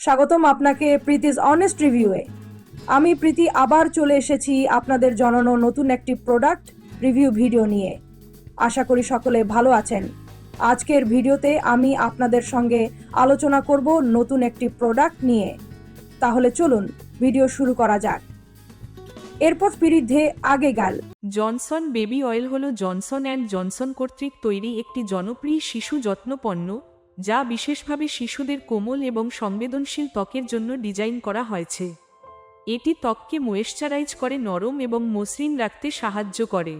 স্বাগতম আপনাকে প্রীতিজ অনেস্ট রিভিউয়ে। আমি প্রীতি আবার চলে এসেছি আপনাদের জানানো নতুন একটি প্রোডাক্ট রিভিউ ভিডিও নিয়ে। আশা করি সকলে ভালো আছেন। আজকের ভিডিওতে আমি আপনাদের সঙ্গে আলোচনা করব নতুন একটি প্রোডাক্ট নিয়ে। তাহলে চলুন ভিডিও শুরু করা যাক। এরপর বিরুদ্ধে আগে গাল। জনসন বেবি অয়েল হল জনসন অ্যান্ড জনসন কর্তৃক তৈরি একটি জনপ্রিয় শিশু যত্ন পণ্য, যা বিশেষভাবে শিশুদের কোমল এবং সংবেদনশীল ত্বকের জন্য ডিজাইন করা হয়েছে। এটি ত্বককে ময়েশ্চারাইজ করে, নরম এবং মসৃণ রাখতে সাহায্য করে।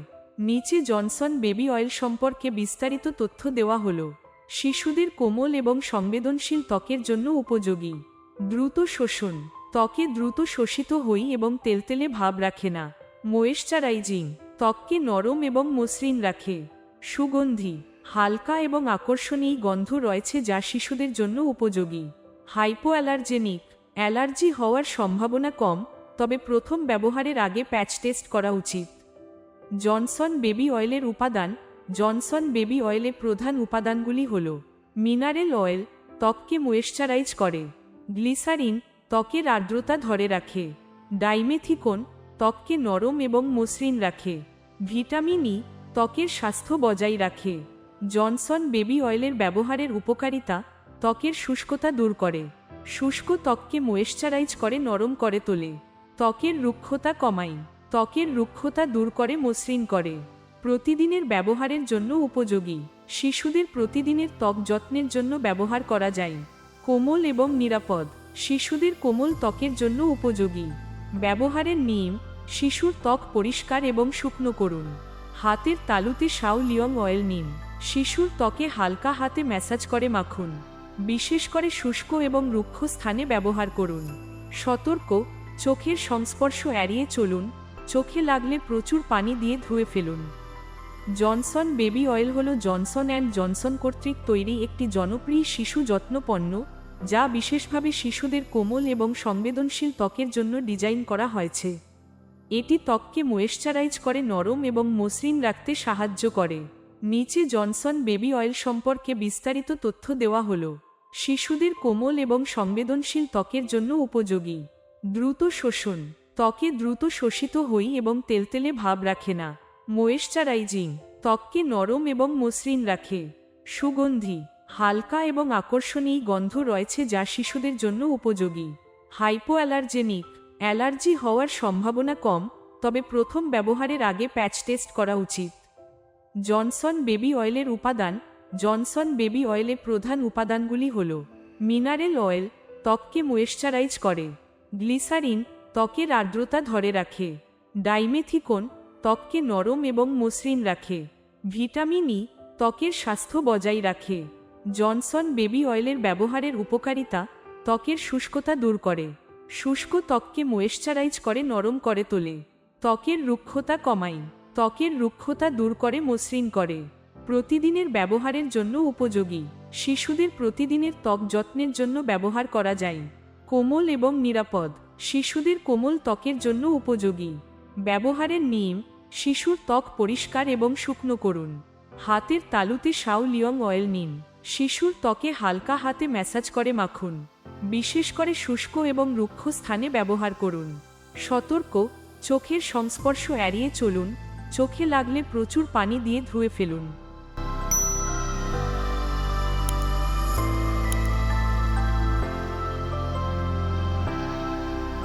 নিচে জনসন বেবি অয়েল সম্পর্কে বিস্তারিত তথ্য দেওয়া হলো। শিশুদের কোমল এবং সংবেদনশীল ত্বকের জন্য উপযোগী। দ্রুত শোষণ, ত্বকে দ্রুত শোষিত হই এবং তেলতেলে ভাব রাখে না। ময়েশ্চারাইজিং, ত্বককে নরম এবং মসৃণ রাখে। সুগন্ধি, হালকা এবং আকর্ষণীয় গন্ধ রয়েছে যা শিশুদের জন্য উপযোগী। হাইপোঅ্যালার্জেনিক, অ্যালার্জি হওয়ার সম্ভাবনা কম, তবে প্রথম ব্যবহারের আগে প্যাচ টেস্ট করা উচিত। জনসন বেবি অয়েলের উপাদান। জনসন বেবি অয়েলের প্রধান উপাদানগুলি হল মিনারেল অয়েল, ত্বককে ময়েশ্চারাইজ করে। গ্লিসারিন, ত্বকের আর্দ্রতা ধরে রাখে। ডাইমেথিকোন, ত্বককে নরম এবং মসৃণ রাখে। ভিটামিন ই, ত্বকের স্বাস্থ্য বজায় রাখে। জনসন বেবি অয়েলের ব্যবহারের উপকারিতা: ত্বকের শুষ্কতা দূর করে। শুষ্ক ত্বককে ময়েশ্চারাইজ করে, নরম করে তোলে। ত্বকের রুক্ষতা কমায়। ত্বকের রুক্ষতা দূর করে, মসৃণ করে। প্রতিদিনের ব্যবহারের জন্য উপযোগী। শিশুদের প্রতিদিনের ত্বক যত্নের জন্য ব্যবহার করা যায়। কোমল এবং নিরাপদ, শিশুদের কোমল ত্বকের জন্য উপযোগী। ব্যবহারের নিয়ম: শিশুর ত্বক পরিষ্কার এবং শুকনো করুন। হাতের তালুতে সাউ লিয়ং অয়েল নিন। শিশুর ত্বকে হালকা হাতে ম্যাসাজ করে মাখুন। বিশেষ করে শুষ্ক এবং রুক্ষ স্থানে ব্যবহার করুন। সতর্ক: চোখের সংস্পর্শ এড়িয়ে চলুন। চোখে লাগলে প্রচুর পানি দিয়ে ধুয়ে ফেলুন। জনসন বেবি অয়েল হল জনসন অ্যান্ড জনসন কর্তৃক তৈরি একটি জনপ্রিয় শিশু যত্ন পণ্য, যা বিশেষভাবে শিশুদের কোমল এবং সংবেদনশীল ত্বকের জন্য ডিজাইন করা হয়েছে। এটি ত্বককে ময়েশ্চারাইজ করে, নরম এবং মসৃণ রাখতে সাহায্য করে। নিচে জনসন বেবি অয়েল সম্পর্কে বিস্তারিত তথ্য দেওয়া হল। শিশুদের কোমল এবং সংবেদনশীল ত্বকের জন্য উপযোগী। দ্রুত শোষণ, ত্বকে দ্রুত শোষিত হই এবং তেলতেলে ভাব রাখে না। ময়েশ্চারাইজিং, ত্বককে নরম এবং মসৃণ রাখে। সুগন্ধি, হালকা এবং আকর্ষণীয় গন্ধ রয়েছে যা শিশুদের জন্য উপযোগী। হাইপোঅ্যালার্জেনিক, অ্যালার্জি হওয়ার সম্ভাবনা কম, তবে প্রথম ব্যবহারের আগে প্যাচ টেস্ট করা উচিত। জনসন বেবি অয়েলের উপাদান। জনসন বেবি অয়েলের প্রধান উপাদানগুলি হল মিনারেল অয়েল, ত্বককে ময়েশ্চারাইজ করে। গ্লিসারিন, ত্বকের আর্দ্রতা ধরে রাখে। ডাইমেথিকোন, ত্বককে নরম এবং মসৃণ রাখে। ভিটামিন ই, ত্বকের স্বাস্থ্য বজায় রাখে। জনসন বেবি অয়েলের ব্যবহারের উপকারিতা: ত্বকের শুষ্কতা দূর করে। শুষ্ক ত্বককে ময়েশ্চারাইজ করে, নরম করে তোলে। ত্বকের রুক্ষতা কমায়। ত্বকের রুক্ষতা দূর করে, মসৃণ করে। প্রতিদিনের ব্যবহারের জন্য উপযোগী। শিশুদের প্রতিদিনের ত্বক যত্নের জন্য ব্যবহার করা যায়। কোমল এবং নিরাপদ, শিশুদের কোমল ত্বকের জন্য উপযোগী। ব্যবহারের নিয়ম: শিশুর ত্বক পরিষ্কার এবং শুকনো করুন। হাতের তালুতে সাউ লিয়ং অয়েল নিন। শিশুর ত্বকে হালকা হাতে ম্যাসাজ করে মাখুন। বিশেষ করে শুষ্ক এবং রুক্ষ স্থানে ব্যবহার করুন। সতর্ক: চোখের সংস্পর্শ এড়িয়ে চলুন। চোখে লাগলে প্রচুর পানি দিয়ে ধুয়ে ফেলুন।